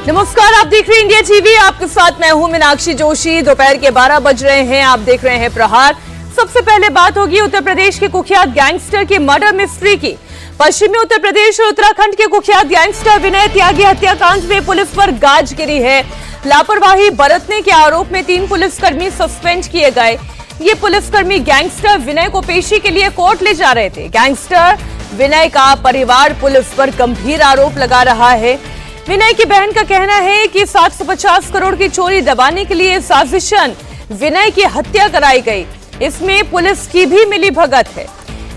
नमस्कार, आप देख रहे हैं इंडिया टीवी। आपके साथ मैं हूं मीनाक्षी जोशी। दोपहर के 12 बज रहे हैं, आप देख रहे हैं प्रहार। सबसे पहले बात होगी उत्तर प्रदेश के कुख्यात गैंगस्टर की मर्डर मिस्ट्री की। पश्चिमी उत्तर प्रदेश और उत्तराखंड के कुख्यात गैंगस्टर विनय त्यागी हत्याकांड में पुलिस पर गाज गिरी है। लापरवाही बरतने के आरोप में 3 पुलिसकर्मी सस्पेंड किए गए। ये पुलिसकर्मी गैंगस्टर विनय को पेशी के लिए कोर्ट ले जा रहे थे। गैंगस्टर विनय का परिवार पुलिस पर गंभीर आरोप लगा रहा है। विनय की बहन का कहना है कि 750 करोड़ की चोरी दबाने के लिए साजिशन विनय की हत्या कराई गई। इसमें पुलिस की भी मिलीभगत है।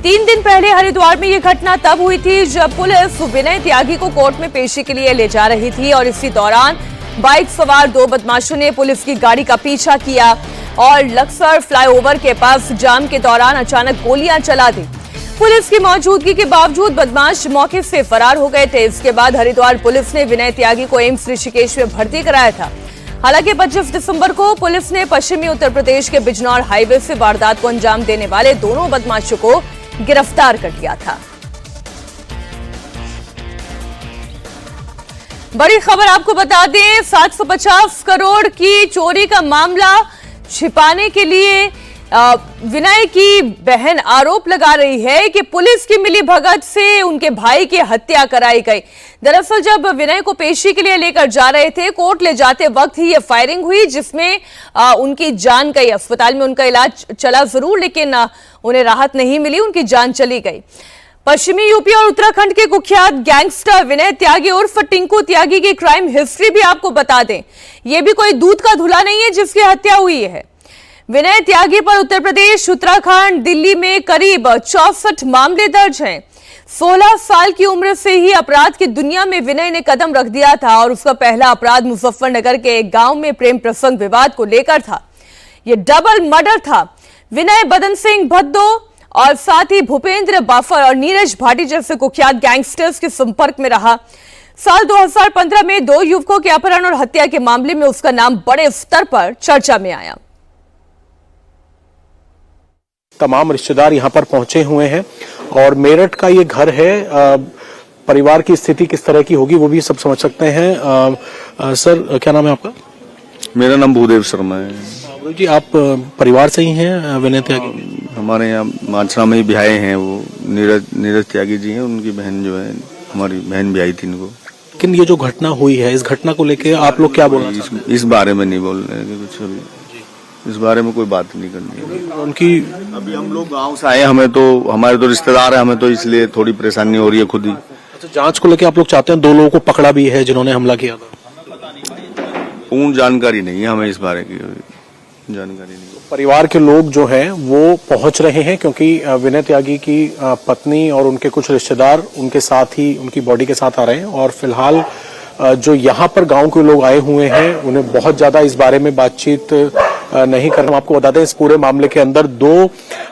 3 दिन पहले हरिद्वार में यह घटना तब हुई थी जब पुलिस विनय त्यागी को कोर्ट में पेशी के लिए ले जा रही थी और इसी दौरान बाइक सवार 2 बदमाशों ने पुलिस की गाड़ी का पीछा किया और लक्सर फ्लाईओवर के पास जाम के दौरान अचानक गोलियां चला दी। पुलिस की मौजूदगी के बावजूद बदमाश मौके से फरार हो गए थे। इसके बाद हरिद्वार पुलिस ने विनय त्यागी को एम्स ऋषिकेश में भर्ती कराया था। हालांकि 25 दिसंबर को पुलिस ने पश्चिमी उत्तर प्रदेश के बिजनौर हाईवे से वारदात को अंजाम देने वाले दोनों बदमाशों को गिरफ्तार कर लिया था। बड़ी खबर आपको बता दें, 750 करोड़ की चोरी का मामला छिपाने के लिए विनय की बहन आरोप लगा रही है कि पुलिस की मिलीभगत से उनके भाई की हत्या कराई गई। दरअसल जब विनय को पेशी के लिए लेकर जा रहे थे, कोर्ट ले जाते वक्त ही ये फायरिंग हुई जिसमें उनकी जान गई। अस्पताल में उनका इलाज चला जरूर, लेकिन उन्हें राहत नहीं मिली, उनकी जान चली गई। पश्चिमी यूपी और उत्तराखंड के कुख्यात गैंगस्टर विनय त्यागी उर्फ टिंकू त्यागी की क्राइम हिस्ट्री भी आपको बता दें। यह भी कोई दूध का धुला नहीं है जिसकी हत्या हुई है। विनय त्यागी पर उत्तर प्रदेश, उत्तराखंड, दिल्ली में करीब 64 मामले दर्ज हैं। 16 साल की उम्र से ही अपराध की दुनिया में विनय ने कदम रख दिया था और उसका पहला अपराध मुजफ्फरनगर के एक गांव में प्रेम प्रसंग विवाद को लेकर था। यह डबल मर्डर था। विनय बदन सिंह भद्दो और साथ ही भूपेंद्र बाफर और नीरज भाटी जैसे कुख्यात गैंगस्टर्स के संपर्क में रहा। साल 2015 में 2 युवकों के अपहरण और हत्या के मामले में उसका नाम बड़े स्तर पर चर्चा में आया। तमाम रिश्तेदार यहाँ पर पहुंचे हुए हैं और मेरठ का ये घर है। परिवार की स्थिति किस तरह की होगी वो भी सब समझ सकते हैं। सर, क्या नाम है आपका? मेरा नाम भूदेव शर्मा है। जी, आप परिवार से ही हैं विनय त्यागी? हमारे यहाँ मानसरा में ही ब्याहे हैं। वो नीरज त्यागी जी हैं, उनकी बहन जो है, हमारी बहन ब्याही थी इनको। लेकिन ये जो घटना हुई है, इस घटना को लेके आप लोग क्या बोलना चाहते हैं? इस बारे में नहीं बोल रहे हैं कुछ, अभी इस बारे में कोई बात नहीं करनी है उनकी। अभी हम लोग गांव से आए, हमारे तो रिश्तेदार है, हमें तो इसलिए थोड़ी परेशानी हो रही है खुद ही। अच्छा, जांच को लेके आप लोग चाहते हैं? 2 लोगों को पकड़ा भी है जिन्होंने हमला किया था। पूर्ण जानकारी नहीं है हमें इस बारे की, जानकारी नहीं। परिवार के लोग जो हैं वो पहुंच रहे हैं क्योंकि विनय त्यागी की पत्नी और उनके कुछ रिश्तेदार उनके साथ ही, उनकी बॉडी के साथ आ रहे हैं और फिलहाल जो यहाँ पर गांव के लोग आए हुए हैं उन्हें बहुत ज्यादा इस बारे में बातचीत नहीं करना। आपको बता दें, इस पूरे मामले के अंदर 2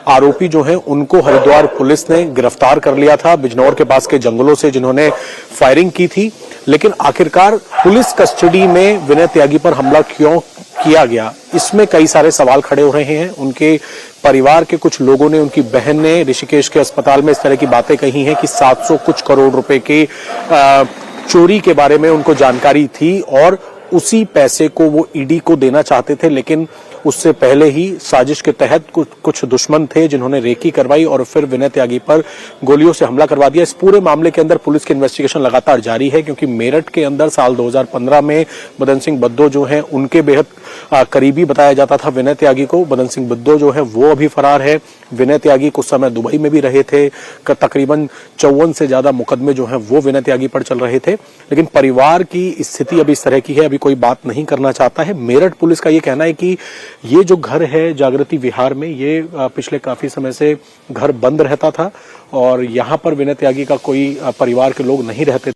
आरोपी जो हैं उनको हरिद्वार पुलिस ने गिरफ्तार कर लिया था बिजनौर के पास के जंगलों से, जिन्होंने फायरिंग की थी। लेकिन आखिरकार पुलिस कस्टडी में विनय त्यागी पर हमला क्यों किया गया, इसमें कई सारे सवाल खड़े हो रहे हैं। उनके परिवार के कुछ लोगों ने, उनकी बहन ने ऋषिकेश के अस्पताल में इस तरह की बातें कही हैं कि 700 कुछ करोड़ रुपए के चोरी के बारे में उनको जानकारी थी और उसी पैसे को वो ईडी को देना चाहते थे। लेकिन उससे पहले ही साजिश के तहत कुछ दुश्मन थे जिन्होंने रेकी करवाई और फिर विनय त्यागी पर गोलियों से हमला करवा दिया। इस पूरे मामले के अंदर पुलिस की इन्वेस्टिगेशन लगातार जारी है क्योंकि मेरठ के अंदर साल 2015 में बदन सिंह भद्दो जो है उनके बेहद करीबी बताया जाता था विनय त्यागी को। बदन सिंह भद्दो जो है वो अभी फरार है। विनय त्यागी कुछ समय दुबई में भी रहे थे। तकरीबन 54 से ज्यादा मुकदमे जो हैं वो विनय त्यागी पर चल रहे थे। लेकिन परिवार की स्थिति अभी इस तरह की है, अभी कोई बात नहीं करना चाहता है। मेरठ पुलिस का ये कहना है कि ये जो घर है जागृति विहार में, ये पिछले काफी समय से घर बंद रहता था और यहाँ पर विनय त्यागी का कोई परिवार के लोग नहीं रहते।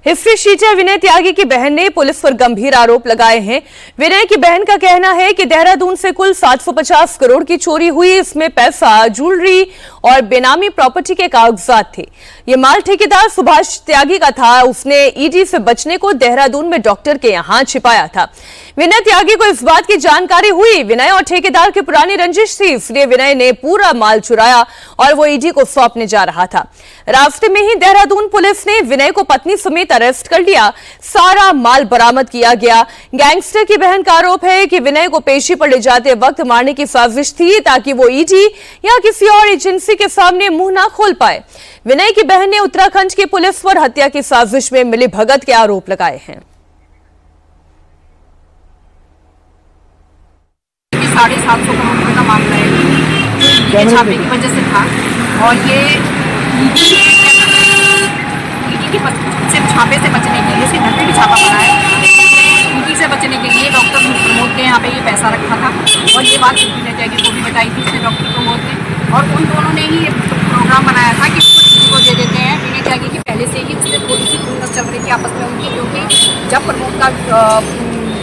हिस्ट्री शीटर विनय त्यागी की बहन ने पुलिस पर गंभीर आरोप लगाए हैं। विनय की बहन का कहना है कि देहरादून से कुल 750 करोड़ की चोरी हुई। इसमें पैसा, ज्वेलरी और बेनामी प्रॉपर्टी के कागजात थे। ये माल ठेकेदार सुभाष त्यागी का था। उसने ईडी से बचने को देहरादून में डॉक्टर के यहां छिपाया था। विनय त्यागी को इस बात की जानकारी हुई। विनय और ठेकेदार की पुरानी रंजिश थी, इसलिए विनय ने पूरा माल चुराया और वो ईडी को सौंपने जा रहा था। रास्ते में ही देहरादून पुलिस ने विनय को पत्नी समेत अरेस्ट कर लिया। सारा माल बरामद किया गया। गैंगस्टर की बहन का आरोप है कि विनय को पेशी पर ले जाते वक्त मारने की साजिश थी ताकि वो ईडी या किसी और एजेंसी के सामने मुंह ना खोल पाए। विनय की बहन ने उत्तराखंड की पुलिस पर हत्या की साजिश में मिलीभगत के आरोप लगाए हैं। 750 करोड़ रुपए का मामला है जो ईडी छापे की वजह से था। और ये ईडी के सिर्फ छापे से बचने के लिए, इसके घर पे भी छापा पड़ा है। ईडी से बचने के लिए डॉक्टर प्रमोद के यहाँ पे ये पैसा रखा था और ये बात विनय त्यागी को भी बताई थी इसने डॉक्टर प्रमोद ने। और उन दोनों ने ही प्रोग्राम बनाया था कि इसको ईडी को दे देते हैं। विनय त्यागी की पहले से ही उससे थोड़ी सी खुंदस चल रही थी आपस में उनकी, क्योंकि जब प्रमोद का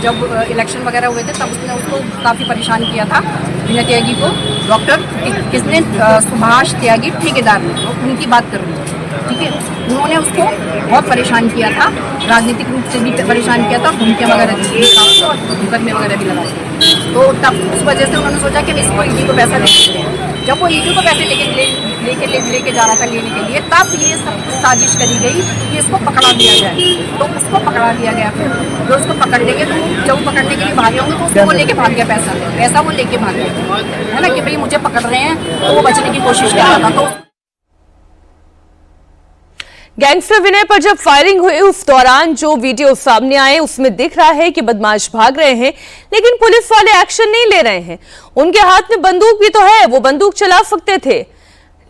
जब इलेक्शन वगैरह हुए थे तब उसने उसको काफ़ी परेशान किया था विनय त्यागी को। डॉक्टर किसने? सुभाष त्यागी ठेकेदार ने, उनकी बात कर रही हूँ, ठीक है। उन्होंने उसको बहुत परेशान किया था, राजनीतिक रूप से भी परेशान किया था, धमकियाँ वगैरह दी और मुकदमे वगैरह भी लगाए। तो तब उस वजह से उन्होंने सोचा कि इसको ईडी को पैसा दे देते हैं। जब वो ईडी को पैसे लेके जा रहा था लेने के लिए, तब ये सब साजिश करी गई कि इसको पकड़ा दिया जाए। तो उसको पकड़ा दिया गया। फिर जो उसको पकड़ लेंगे तो जब वो पकड़ने के लिए भागे होंगे तो उसको वो लेके भाग गया पैसा वो लेके भाग गया, है ना, कि भाई मुझे पकड़ रहे हैं। तो वो बचने की कोशिश कर रहा था। तो गैंगस्टर विनय पर जब फायरिंग हुई उस दौरान जो वीडियो सामने आए उसमें दिख रहा है कि बदमाश भाग रहे हैं, लेकिन पुलिस वाले एक्शन नहीं ले रहे हैं। उनके हाथ में बंदूक भी तो है, वो बंदूक चला सकते थे,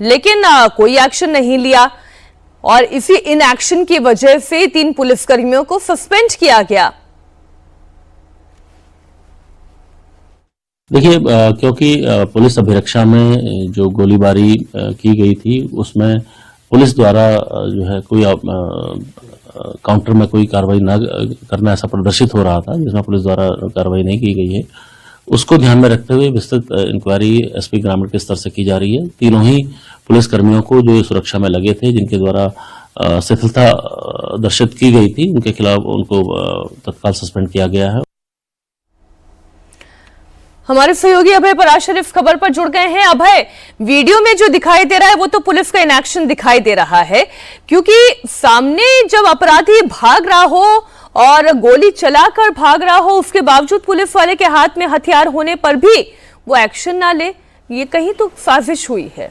लेकिन कोई एक्शन नहीं लिया और इसी इनएक्शन की वजह से 3 पुलिसकर्मियों को सस्पेंड किया गया। देखिए, क्योंकि पुलिस अभिरक्षा में जो गोलीबारी की गई थी उसमें पुलिस द्वारा जो है कोई काउंटर में कोई कार्रवाई न करना ऐसा प्रदर्शित हो रहा था, जिसमें पुलिस द्वारा कार्रवाई नहीं की गई है। उसको ध्यान में रखते हुए विस्तृत इंक्वायरी एसपी ग्रामीण के स्तर से की जा रही है। तीनों ही पुलिसकर्मियों को जो सुरक्षा में लगे थे, जिनके द्वारा शिथिलता दर्शित की गई थी, उनके खिलाफ उनको तत्काल सस्पेंड किया गया है। हमारे सहयोगी अभय पराशर इस खबर पर जुड़ गए हैं। अभय, वीडियो में जो दिखाई दे रहा है वो तो पुलिस का इनएक्शन दिखाई दे रहा है, क्योंकि सामने जब अपराधी भाग रहा हो और गोली चलाकर भाग रहा हो, उसके बावजूद पुलिस वाले के हाथ में हथियार होने पर भी वो एक्शन ना ले, ये कहीं तो साजिश हुई है।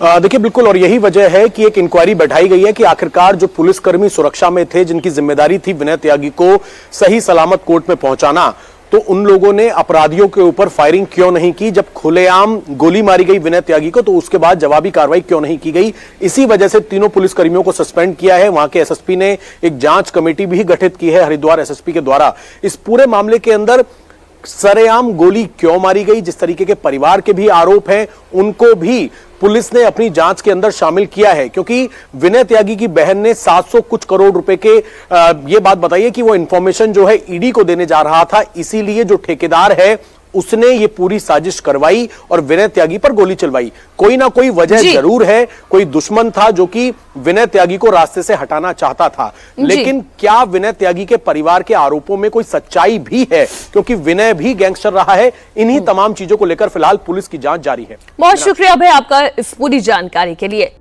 देखिए, बिल्कुल, और यही वजह है कि एक इंक्वायरी बैठाई गई है कि आखिरकार जो पुलिसकर्मी सुरक्षा में थे, जिनकी जिम्मेदारी थी विनय त्यागी को सही सलामत कोर्ट में पहुंचाना, तो उन लोगों ने अपराधियों के ऊपर फायरिंग क्यों नहीं की। जब खुलेआम गोली मारी गई विनय त्यागी को तो उसके बाद जवाबी कार्रवाई क्यों नहीं की गई। इसी वजह से तीनों पुलिसकर्मियों को सस्पेंड किया है। वहां के एसएसपी ने एक जांच कमेटी भी गठित की है हरिद्वार एसएसपी के द्वारा। इस पूरे मामले के अंदर सरेआम गोली क्यों मारी गई, जिस तरीके के परिवार के भी आरोप हैं, उनको भी पुलिस ने अपनी जांच के अंदर शामिल किया है। क्योंकि विनय त्यागी की बहन ने 700 कुछ करोड़ रुपए के ये बात बताई है कि वो इंफॉर्मेशन जो है ईडी को देने जा रहा था, इसीलिए जो ठेकेदार है उसने ये पूरी साजिश करवाई और विनय त्यागी पर गोली चलवाई। कोई ना कोई वजह जरूर है, कोई दुश्मन था जो कि विनय त्यागी को रास्ते से हटाना चाहता था। लेकिन क्या विनय त्यागी के परिवार के आरोपों में कोई सच्चाई भी है, क्योंकि विनय भी गैंगस्टर रहा है। इन्हीं तमाम चीजों को लेकर फिलहाल पुलिस की जांच जारी है। बहुत शुक्रिया भाई आपका इस पूरी जानकारी के लिए।